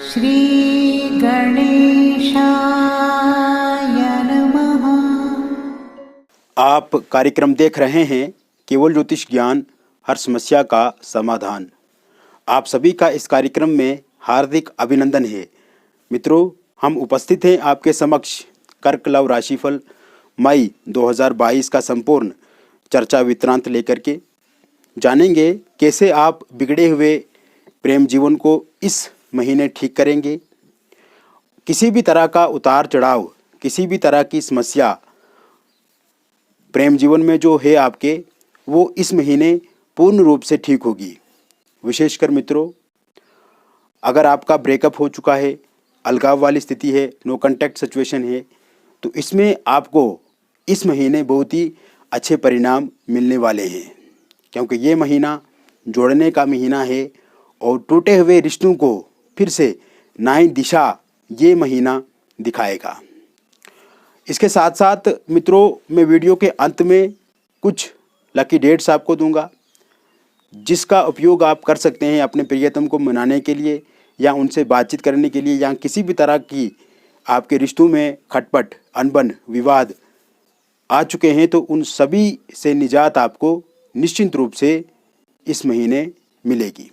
श्री गणेशाय नमः। आप कार्यक्रम देख रहे हैं केवल ज्योतिष ज्ञान, हर समस्या का समाधान। आप सभी का इस कार्यक्रम में हार्दिक अभिनंदन है। मित्रों, हम उपस्थित हैं आपके समक्ष कर्क लव राशिफल मई 2022 का संपूर्ण चर्चा विवरांत लेकर के जानेंगे कैसे आप बिगड़े हुए प्रेम जीवन को इस महीने ठीक करेंगे। किसी भी तरह का उतार चढ़ाव, किसी भी तरह की समस्या प्रेम जीवन में जो है आपके, वो इस महीने पूर्ण रूप से ठीक होगी। विशेषकर मित्रों, अगर आपका ब्रेकअप हो चुका है, अलगाव वाली स्थिति है, नो कॉन्टैक्ट सिचुएशन है, तो इसमें आपको इस महीने बहुत ही अच्छे परिणाम मिलने वाले हैं, क्योंकि ये महीना जोड़ने का महीना है और टूटे हुए रिश्तों को फिर से नई दिशा ये महीना दिखाएगा। इसके साथ साथ मित्रों, मैं वीडियो के अंत में कुछ लकी डेट्स आपको दूंगा, जिसका उपयोग आप कर सकते हैं अपने प्रियतम को मनाने के लिए या उनसे बातचीत करने के लिए, या किसी भी तरह की आपके रिश्तों में खटपट, अनबन, विवाद आ चुके हैं तो उन सभी से निजात आपको निश्चिंत रूप से इस महीने मिलेगी।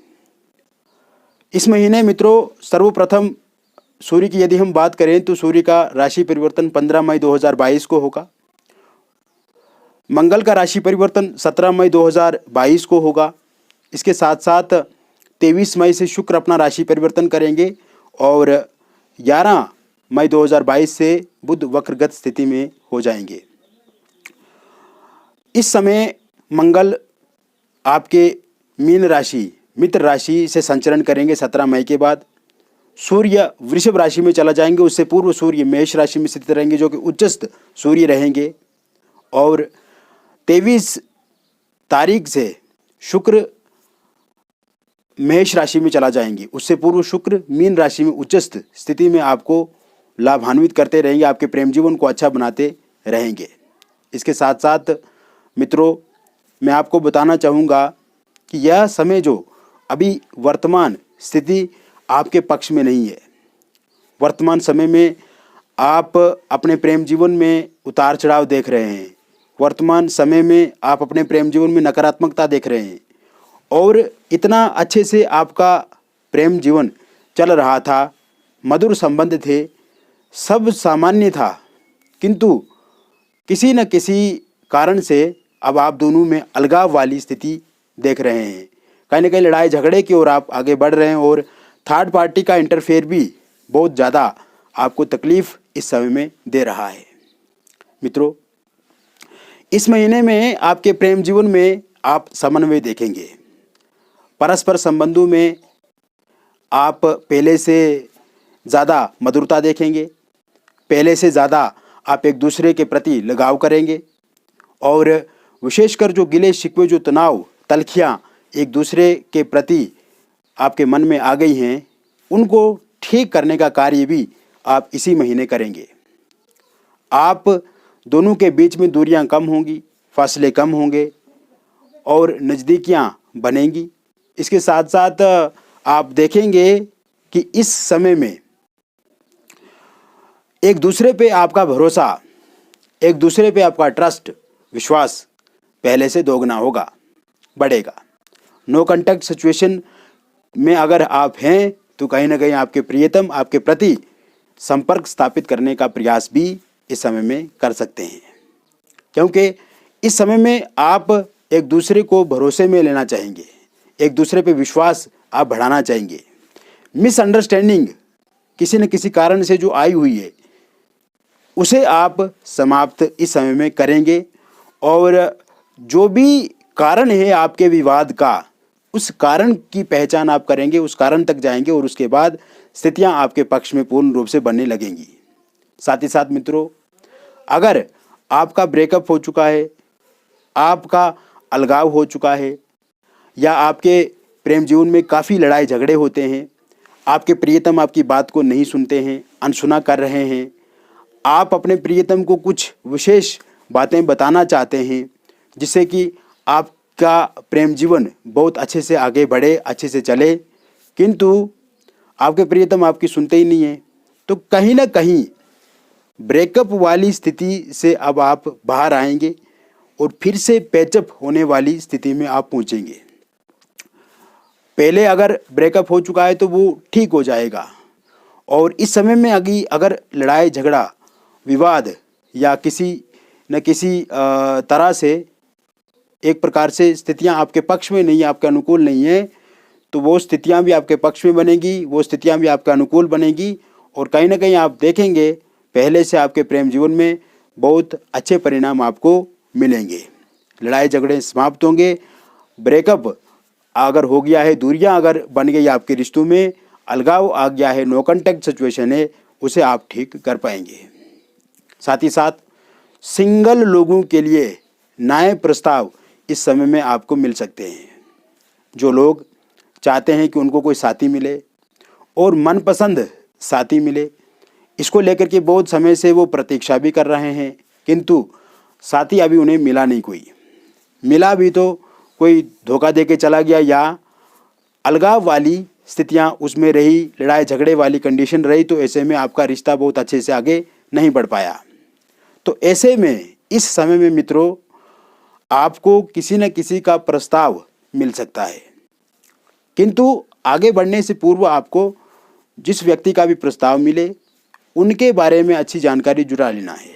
इस महीने मित्रों, सर्वप्रथम सूर्य की यदि हम बात करें तो सूर्य का राशि परिवर्तन 15 मई 2022 को होगा। मंगल का राशि परिवर्तन 17 मई 2022 को होगा। इसके साथ साथ 23 मई से शुक्र अपना राशि परिवर्तन करेंगे और 11 मई 2022 से बुध वक्रगत स्थिति में हो जाएंगे। इस समय मंगल आपके मीन राशि, मित्र राशि से संचरण करेंगे 17 मई के बाद। सूर्य वृषभ राशि में चला जाएंगे, उससे पूर्व सूर्य मेष राशि में स्थित रहेंगे, जो कि उच्चस्थ सूर्य रहेंगे। और 23 तारीख से शुक्र मेष राशि में चला जाएंगे, उससे पूर्व शुक्र मीन राशि में उच्चस्थ स्थिति में आपको लाभान्वित करते रहेंगे, आपके प्रेम जीवन को अच्छा बनाते रहेंगे। इसके साथ साथ मित्रों, मैं आपको बताना चाहूँगा कि यह समय जो अभी वर्तमान स्थिति आपके पक्ष में नहीं है। वर्तमान समय में आप अपने प्रेम जीवन में उतार चढ़ाव देख रहे हैं। वर्तमान समय में आप अपने प्रेम जीवन में नकारात्मकता देख रहे हैं और इतना अच्छे से आपका प्रेम जीवन चल रहा था, मधुर संबंध थे, सब सामान्य था, किंतु किसी न किसी कारण से अब आप दोनों में अलगाव वाली स्थिति देख रहे हैं। कहीं ना कहीं लड़ाई झगड़े की ओर आप आगे बढ़ रहे हैं और थर्ड पार्टी का इंटरफेयर भी बहुत ज़्यादा आपको तकलीफ इस समय में दे रहा है। मित्रों, इस महीने में आपके प्रेम जीवन में आप समन्वय देखेंगे। परस्पर संबंधों में आप पहले से ज़्यादा मधुरता देखेंगे, पहले से ज़्यादा आप एक दूसरे के प्रति लगाव करेंगे और विशेषकर जो गिले शिकवे, जो तनाव, तलखियाँ एक दूसरे के प्रति आपके मन में आ गई हैं, उनको ठीक करने का कार्य भी आप इसी महीने करेंगे। आप दोनों के बीच में दूरियां कम होंगी, फासले कम होंगे और नज़दीकियां बनेंगी। इसके साथ साथ आप देखेंगे कि इस समय में एक दूसरे पे आपका भरोसा, एक दूसरे पे आपका ट्रस्ट, विश्वास पहले से दोगुना होगा, बढ़ेगा। नो कॉन्टैक्ट सिचुएशन में अगर आप हैं तो कहीं ना कहीं आपके प्रियतम आपके प्रति संपर्क स्थापित करने का प्रयास भी इस समय में कर सकते हैं, क्योंकि इस समय में आप एक दूसरे को भरोसे में लेना चाहेंगे, एक दूसरे पे विश्वास आप बढ़ाना चाहेंगे। मिसअंडरस्टैंडिंग किसी न किसी कारण से जो आई हुई है, उसे आप समाप्त इस समय में करेंगे और जो भी कारण है आपके विवाद का, उस कारण की पहचान आप करेंगे, उस कारण तक जाएंगे और उसके बाद स्थितियां आपके पक्ष में पूर्ण रूप से बनने लगेंगी। साथ ही साथ मित्रों, अगर आपका ब्रेकअप हो चुका है, आपका अलगाव हो चुका है, या आपके प्रेम जीवन में काफ़ी लड़ाई झगड़े होते हैं, आपके प्रियतम आपकी बात को नहीं सुनते हैं, अनसुना कर रहे हैं, आप अपने प्रियतम को कुछ विशेष बातें बताना चाहते हैं जिससे कि आपका प्रेम जीवन बहुत अच्छे से आगे बढ़े, अच्छे से चले, किंतु आपके प्रियतम आपकी सुनते ही नहीं है, तो कहीं ना कहीं ब्रेकअप वाली स्थिति से अब आप बाहर आएंगे और फिर से पैचअप होने वाली स्थिति में आप पहुंचेंगे। पहले अगर ब्रेकअप हो चुका है तो वो ठीक हो जाएगा, और इस समय में अगर लड़ाई झगड़ा विवाद या किसी न किसी तरह से एक प्रकार से स्थितियां आपके पक्ष में नहीं, आपके अनुकूल नहीं है, तो वो स्थितियां भी आपके पक्ष में बनेगी, वो स्थितियां भी आपके अनुकूल बनेगी, और कहीं ना कहीं आप देखेंगे पहले से आपके प्रेम जीवन में बहुत अच्छे परिणाम आपको मिलेंगे। लड़ाई झगड़े समाप्त होंगे, ब्रेकअप अगर हो गया है, दूरियां अगर बन गई आपके रिश्तों में, अलगाव आ गया है, नो कॉन्टैक्ट सिचुएशन है, उसे आप ठीक कर पाएंगे। साथ ही साथ सिंगल लोगों के लिए नए प्रस्ताव इस समय में आपको मिल सकते हैं। जो लोग चाहते हैं कि उनको कोई साथी मिले और मनपसंद साथी मिले, इसको लेकर के बहुत समय से वो प्रतीक्षा भी कर रहे हैं, किंतु साथी अभी उन्हें मिला नहीं। कोई मिला भी तो कोई धोखा दे के चला गया, या अलगाव वाली स्थितियां उसमें रही, लड़ाई झगड़े वाली कंडीशन रही, तो ऐसे में आपका रिश्ता बहुत अच्छे से आगे नहीं बढ़ पाया। तो ऐसे में इस समय में मित्रों आपको किसी न किसी का प्रस्ताव मिल सकता है, किंतु आगे बढ़ने से पूर्व आपको जिस व्यक्ति का भी प्रस्ताव मिले उनके बारे में अच्छी जानकारी जुटा लेना है,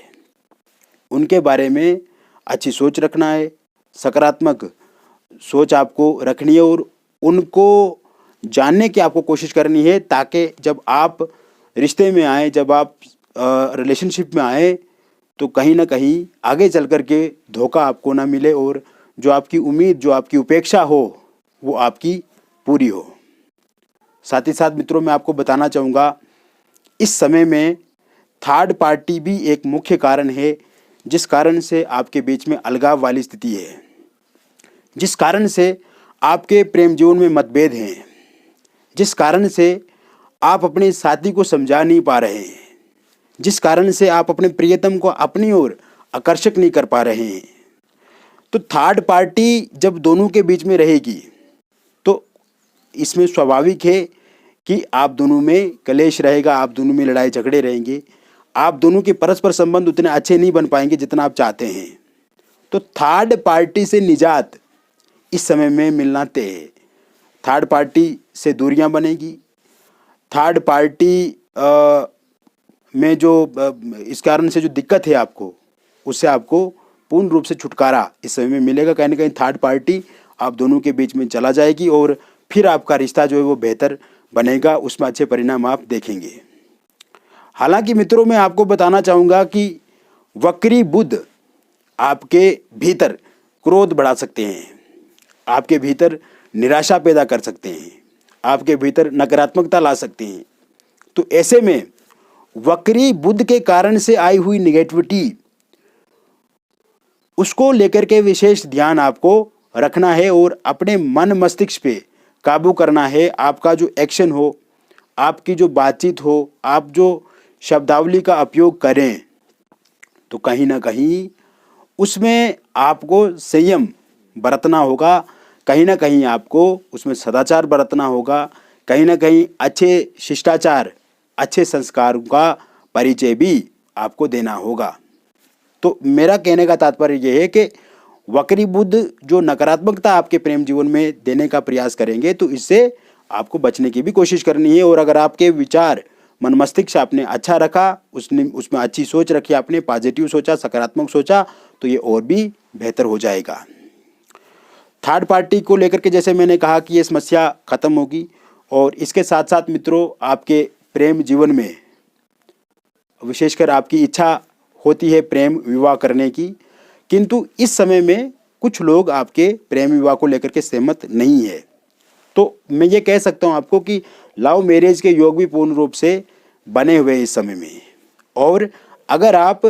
उनके बारे में अच्छी सोच रखना है, सकारात्मक सोच आपको रखनी है और उनको जानने की आपको कोशिश करनी है, ताकि जब आप रिश्ते में आए, जब आप रिलेशनशिप में आए, तो कहीं ना कहीं आगे चल कर के धोखा आपको ना मिले और जो आपकी उम्मीद, जो आपकी उपेक्षा हो, वो आपकी पूरी हो। साथ ही साथ मित्रों मैं आपको बताना चाहूँगा, इस समय में थर्ड पार्टी भी एक मुख्य कारण है, जिस कारण से आपके बीच में अलगाव वाली स्थिति है, जिस कारण से आपके प्रेम जीवन में मतभेद हैं, जिस कारण से आप अपने साथी को समझा नहीं पा रहे हैं, जिस कारण से आप अपने प्रियतम को अपनी ओर आकर्षक नहीं कर पा रहे हैं। तो थर्ड पार्टी जब दोनों के बीच में रहेगी तो इसमें स्वाभाविक है कि आप दोनों में कलेश रहेगा, आप दोनों में लड़ाई झगड़े रहेंगे, आप दोनों के परस्पर संबंध उतने अच्छे नहीं बन पाएंगे जितना आप चाहते हैं। तो थर्ड पार्टी से निजात इस समय में मिलना तय है। थर्ड पार्टी से दूरियां बनेगी, थर्ड पार्टी में जो इस कारण से जो दिक्कत है आपको, उससे आपको पूर्ण रूप से छुटकारा इस समय में मिलेगा। कहीं ना कहीं थर्ड पार्टी आप दोनों के बीच में चला जाएगी और फिर आपका रिश्ता जो है वो बेहतर बनेगा, उसमें अच्छे परिणाम आप देखेंगे। हालांकि मित्रों मैं आपको बताना चाहूँगा कि वक्री बुध आपके भीतर क्रोध बढ़ा सकते हैं, आपके भीतर निराशा पैदा कर सकते हैं, आपके भीतर नकारात्मकता ला सकते हैं। तो ऐसे में वक्री बुध के कारण से आई हुई निगेटिविटी, उसको लेकर के विशेष ध्यान आपको रखना है और अपने मन मस्तिष्क पे काबू करना है। आपका जो एक्शन हो, आपकी जो बातचीत हो, आप जो शब्दावली का उपयोग करें, तो कहीं ना कहीं उसमें आपको संयम बरतना होगा, कहीं ना कहीं आपको उसमें सदाचार बरतना होगा, कहीं ना कहीं अच्छे शिष्टाचार, अच्छे संस्कारों का परिचय भी आपको देना होगा। तो मेरा कहने का तात्पर्य यह है कि वक्री बुध जो नकारात्मकता आपके प्रेम जीवन में देने का प्रयास करेंगे, तो इससे आपको बचने की भी कोशिश करनी है। और अगर आपके विचार मन मस्तिष्क आपने अच्छा रखा, उसमें अच्छी सोच रखी, आपने पॉजिटिव सोचा, सकारात्मक सोचा, तो ये और भी बेहतर हो जाएगा। थर्ड पार्टी को लेकर के जैसे मैंने कहा कि ये समस्या खत्म होगी, और इसके साथ साथ मित्रों आपके प्रेम जीवन में विशेषकर आपकी इच्छा होती है प्रेम विवाह करने की, किंतु इस समय में कुछ लोग आपके प्रेम विवाह को लेकर के सहमत नहीं है। तो मैं ये कह सकता हूँ आपको कि लव मैरिज के योग भी पूर्ण रूप से बने हुए हैं इस समय में। और अगर आप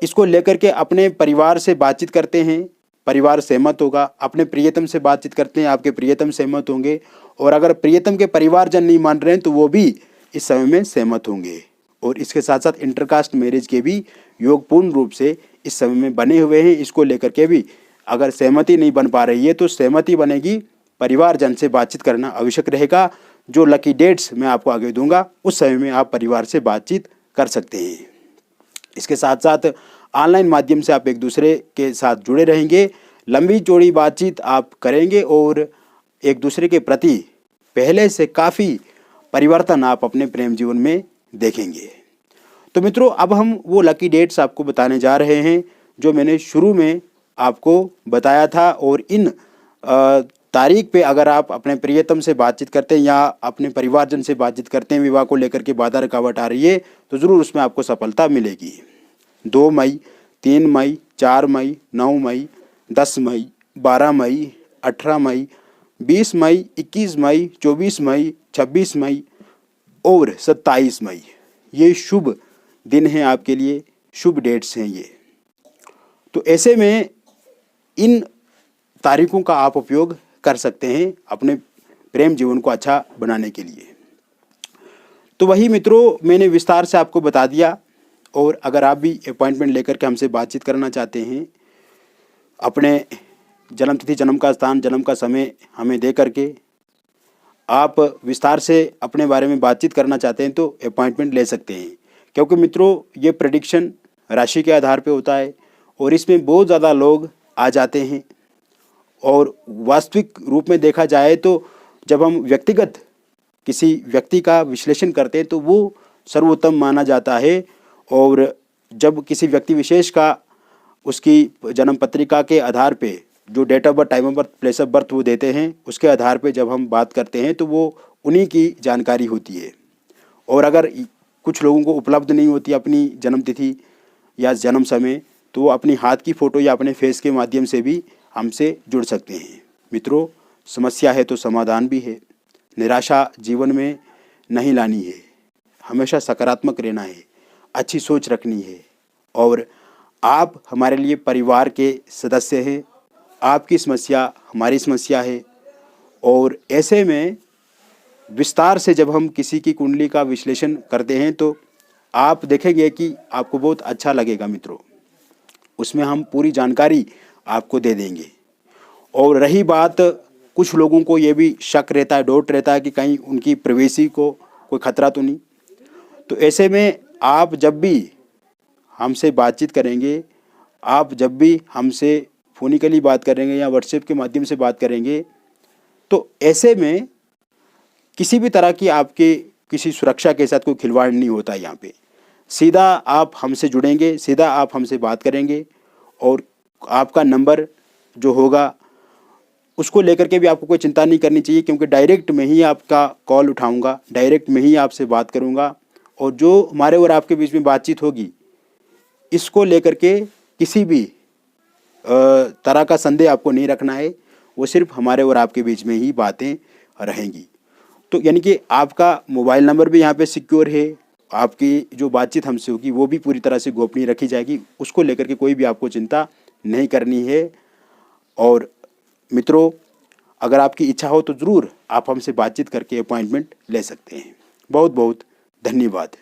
इसको लेकर के अपने परिवार से बातचीत करते हैं, परिवार सहमत होगा, अपने प्रियतम से बातचीत करते हैं, आपके प्रियतम सहमत होंगे, और अगर प्रियतम के परिवारजन नहीं मान रहे हैं तो वो भी इस समय में सहमत होंगे। और इसके साथ साथ इंटरकास्ट मैरिज के भी योग पूर्ण रूप से इस समय में बने हुए हैं। इसको लेकर के भी अगर सहमति नहीं बन पा रही है तो सहमति बनेगी, परिवारजन से बातचीत करना आवश्यक रहेगा। जो लकी डेट्स मैं आपको आगे दूंगा उस समय में आप परिवार से बातचीत कर सकते हैं। इसके साथ साथ ऑनलाइन माध्यम से आप एक दूसरे के साथ जुड़े रहेंगे, लंबी चौड़ी बातचीत आप करेंगे और एक दूसरे के प्रति पहले से काफ़ी परिवर्तन आप अपने प्रेम जीवन में देखेंगे। तो मित्रों, अब हम वो लकी डेट्स आपको बताने जा रहे हैं जो मैंने शुरू में आपको बताया था, और इन तारीख पे अगर आप अपने प्रियतम से बातचीत करते हैं या अपने परिवारजन से बातचीत करते हैं, विवाह को लेकर के बाधा रुकावट आ रही है, तो ज़रूर उसमें आपको सफलता मिलेगी। 2 मई, 3 मई, 4 मई, 9 मई, 10 मई, 12 मई, 18 मई, 20 मई, 21 मई, 24 मई, 26 मई और 27 मई, ये शुभ दिन हैं आपके लिए, शुभ डेट्स हैं ये। तो ऐसे में इन तारीखों का आप उपयोग कर सकते हैं अपने प्रेम जीवन को अच्छा बनाने के लिए। तो वही मित्रों मैंने विस्तार से आपको बता दिया, और अगर आप भी अपॉइंटमेंट लेकर के हमसे बातचीत करना चाहते हैं, अपने जन्म तिथि, जन्म का स्थान, जन्म का समय हमें दे करके आप विस्तार से अपने बारे में बातचीत करना चाहते हैं, तो अपॉइंटमेंट ले सकते हैं। क्योंकि मित्रों ये प्रेडिक्शन राशि के आधार पे होता है और इसमें बहुत ज़्यादा लोग आ जाते हैं, और वास्तविक रूप में देखा जाए तो जब हम व्यक्तिगत किसी व्यक्ति का विश्लेषण करते हैं तो वो सर्वोत्तम माना जाता है, और जब किसी व्यक्ति विशेष का उसकी जन्म पत्रिका के आधार पे जो date of birth, time of birth, place of birth वो देते हैं, उसके आधार पे जब हम बात करते हैं तो वो उन्हीं की जानकारी होती है। और अगर कुछ लोगों को उपलब्ध नहीं होती अपनी जन्म तिथि या जन्म समय, तो वो अपनी हाथ की फ़ोटो या अपने फेस के माध्यम से भी हमसे जुड़ सकते हैं। मित्रों, समस्या है तो समाधान भी है। निराशा जीवन में नहीं लानी है, हमेशा सकारात्मक रहना है, अच्छी सोच रखनी है, और आप हमारे लिए परिवार के सदस्य हैं। आपकी समस्या हमारी समस्या है, और ऐसे में विस्तार से जब हम किसी की कुंडली का विश्लेषण करते हैं तो आप देखेंगे कि आपको बहुत अच्छा लगेगा मित्रों। उसमें हम पूरी जानकारी आपको दे देंगे। और रही बात, कुछ लोगों को ये भी शक रहता है, डाउट रहता है कि कहीं उनकी प्राइवेसी को कोई खतरा तो नहीं। तो ऐसे में आप जब भी हमसे बातचीत करेंगे, आप जब भी हमसे फोनिकली बात करेंगे या व्हाट्सएप के माध्यम से बात करेंगे, तो ऐसे में किसी भी तरह की आपके किसी सुरक्षा के साथ कोई खिलवाड़ नहीं होता है। यहाँ पे सीधा आप हमसे जुड़ेंगे, सीधा आप हमसे बात करेंगे, और आपका नंबर जो होगा उसको लेकर के भी आपको कोई चिंता नहीं करनी चाहिए, क्योंकि डायरेक्ट में ही आपका कॉल उठाऊंगा, डायरेक्ट में ही आपसे बात करूंगा, और जो हमारे और आपके बीच में बातचीत होगी इसको लेकर के किसी भी तरह का संदेह आपको नहीं रखना है। वो सिर्फ हमारे और आपके बीच में ही बातें रहेंगी। तो यानी कि आपका मोबाइल नंबर भी यहाँ पे सिक्योर है, आपकी जो बातचीत हमसे होगी वो भी पूरी तरह से गोपनीय रखी जाएगी, उसको लेकर के कोई भी आपको चिंता नहीं करनी है। और मित्रों, अगर आपकी इच्छा हो तो ज़रूर आप हमसे बातचीत करके अपॉइंटमेंट ले सकते हैं। बहुत बहुत धन्यवाद।